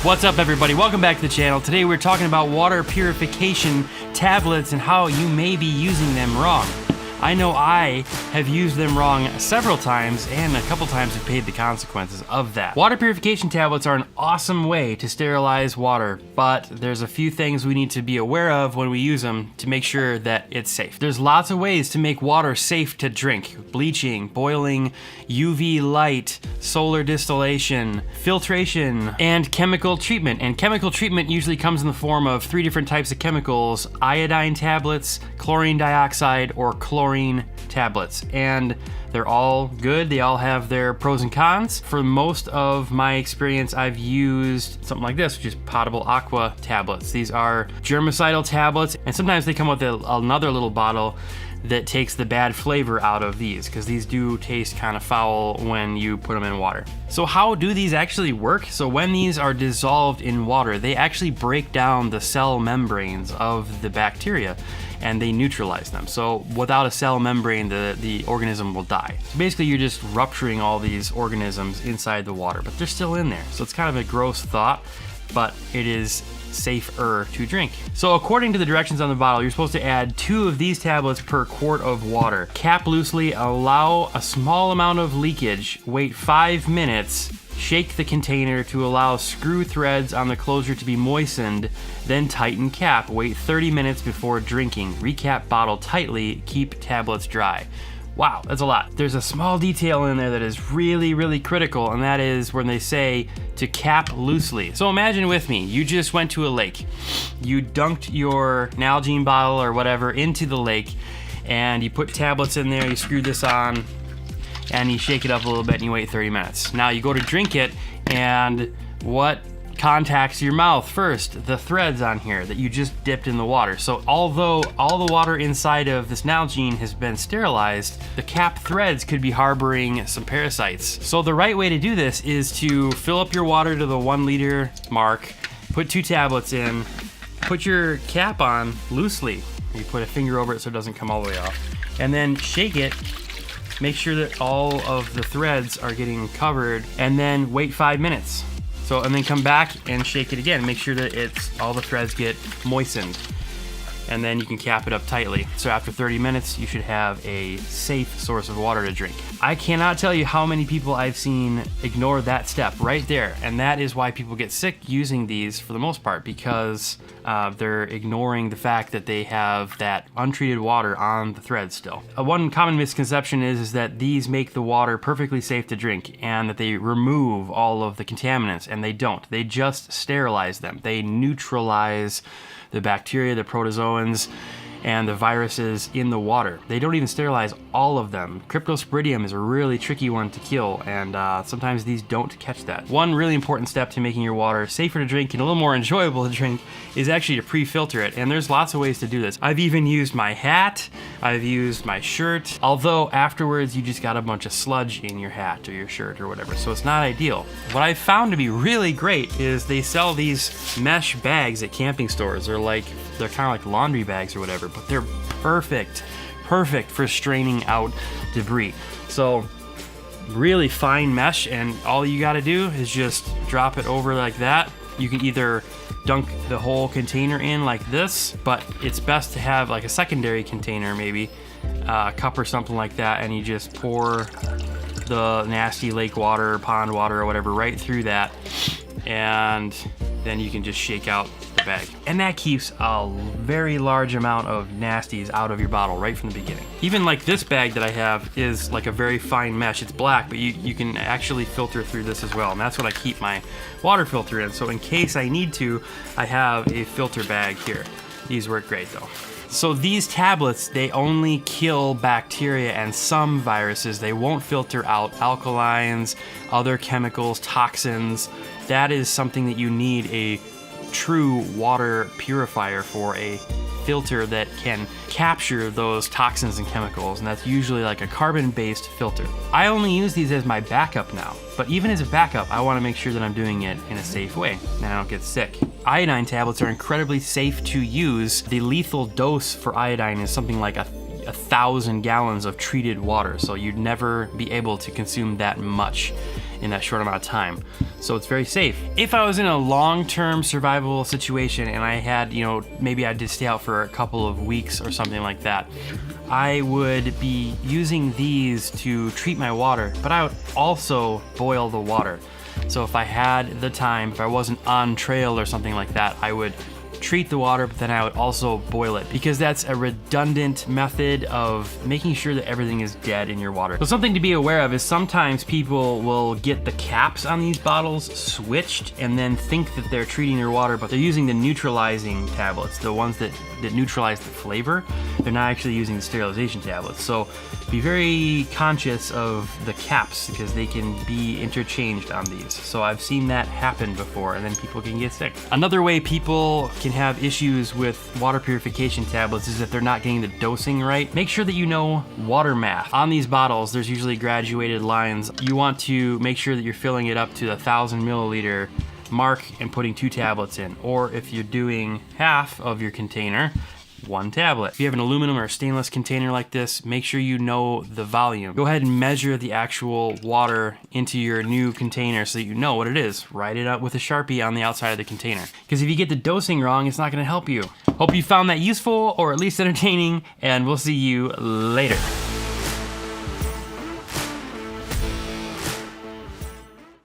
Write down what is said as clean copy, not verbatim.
What's up, everybody? Welcome back to the channel. Today we're talking about water purification tablets and how you may be using them wrong. I know I have used them wrong several times, and a couple times have paid the consequences of that. Water purification tablets are an awesome way to sterilize water, but there's a few things we need to be aware of when we use them to make sure that it's safe. There's lots of ways to make water safe to drink: bleaching, boiling, UV light, solar distillation, filtration, and chemical treatment. And chemical treatment usually comes in the form of 3 different types of chemicals: iodine tablets, chlorine dioxide, or chlorine tablets. And they're all good. They all have their pros and cons. For most of my experience, I've used something like this, which is potable aqua tablets. These are germicidal tablets, and sometimes they come with another little bottle that takes the bad flavor out of these, because these do taste kind of foul when you put them in water. So how do these actually work? So when these are dissolved in water, they actually break down the cell membranes of the bacteria and they neutralize them. So without a cell membrane, the organism will die. So basically you're just rupturing all these organisms inside the water, but they're still in there. So it's kind of a gross thought, but it is safer to drink. So according to the directions on the bottle, you're supposed to add 2 of these tablets per quart of water. Cap loosely, allow a small amount of leakage, wait 5 minutes, shake the container to allow screw threads on the closure to be moistened, then tighten cap, wait 30 minutes before drinking, recap bottle tightly, keep tablets dry. Wow, that's a lot. There's a small detail in there that is really, really critical, and that is when they say to cap loosely. So imagine with me, you just went to a lake. You dunked your Nalgene bottle or whatever into the lake, and you put tablets in there, you screw this on, and you shake it up a little bit and you wait 30 minutes. Now you go to drink it, and what contacts your mouth first? The threads on here that you just dipped in the water. So although all the water inside of this Nalgene has been sterilized, the cap threads could be harboring some parasites. So the right way to do this is to fill up your water to the 1 liter mark, put 2 tablets in, put your cap on loosely. You put a finger over it so it doesn't come all the way off, and then shake it. Make sure that all of the threads are getting covered, and then wait 5 minutes. So, and then come back and shake it again. Make sure that all the threads get moistened. And then you can cap it up tightly. So after 30 minutes, you should have a safe source of water to drink. I cannot tell you how many people I've seen ignore that step right there. And that is why people get sick using these for the most part, because they're ignoring the fact that they have that untreated water on the thread still. One common misconception is that these make the water perfectly safe to drink and that they remove all of the contaminants, and they don't. They just sterilize them. They neutralize the bacteria, the protozoans, and the viruses in the water. They don't even sterilize all of them. Cryptosporidium is a really tricky one to kill, and sometimes these don't catch that. One really important step to making your water safer to drink and a little more enjoyable to drink is actually to pre-filter it, and there's lots of ways to do this. I've even used my hat, I've used my shirt, although afterwards you just got a bunch of sludge in your hat or your shirt or whatever, so it's not ideal. What I've found to be really great is they sell these mesh bags at camping stores. They're kind of like laundry bags or whatever, but they're perfect for straining out debris. So really fine mesh, and all you gotta do is just drop it over like that. You can either dunk the whole container in like this, but it's best to have like a secondary container, maybe a cup or something like that, and you just pour the nasty lake water, pond water, or whatever right through that, and then you can just shake out the bag. And that keeps a very large amount of nasties out of your bottle right from the beginning. Even like this bag that I have is like a very fine mesh. It's black, but you can actually filter through this as well. And that's what I keep my water filter in. So in case I need to, I have a filter bag here. These work great though. So these tablets, they only kill bacteria and some viruses. They won't filter out alkalines, other chemicals, toxins. That is something that you need a true water purifier for, a filter that can capture those toxins and chemicals, and that's usually like a carbon-based filter. I only use these as my backup now, but even as a backup, I want to make sure that I'm doing it in a safe way and I don't get sick. Iodine tablets are incredibly safe to use. The lethal dose for iodine is something like 1,000 gallons of treated water, so you'd never be able to consume that much. in that short amount of time. So it's very safe. If I was in a long-term survival situation and I had, maybe I did stay out for a couple of weeks or something like that, I would be using these to treat my water, but I would also boil the water. So if I had the time, if I wasn't on trail or something like that, I would treat the water, but then I would also boil it, because that's a redundant method of making sure that everything is dead in your water. So something to be aware of is sometimes people will get the caps on these bottles switched and then think that they're treating their water, but they're using the neutralizing tablets, the ones that neutralize the flavor. They're not actually using the sterilization tablets. So be very conscious of the caps, because they can be interchanged on these. So I've seen that happen before, and then people can get sick. Another way people can have issues with water purification tablets is if they're not getting the dosing right. Make sure that you know water math. On these bottles, there's usually graduated lines. You want to make sure that you're filling it up to the 1,000 milliliter mark and putting 2 tablets in. Or if you're doing half of your container, 1 tablet. If you have an aluminum or a stainless container like this, make sure you know the volume. Go ahead and measure the actual water into your new container so that you know what it is. Write it up with a Sharpie on the outside of the container. Because if you get the dosing wrong, it's not gonna help you. Hope you found that useful or at least entertaining, and we'll see you later.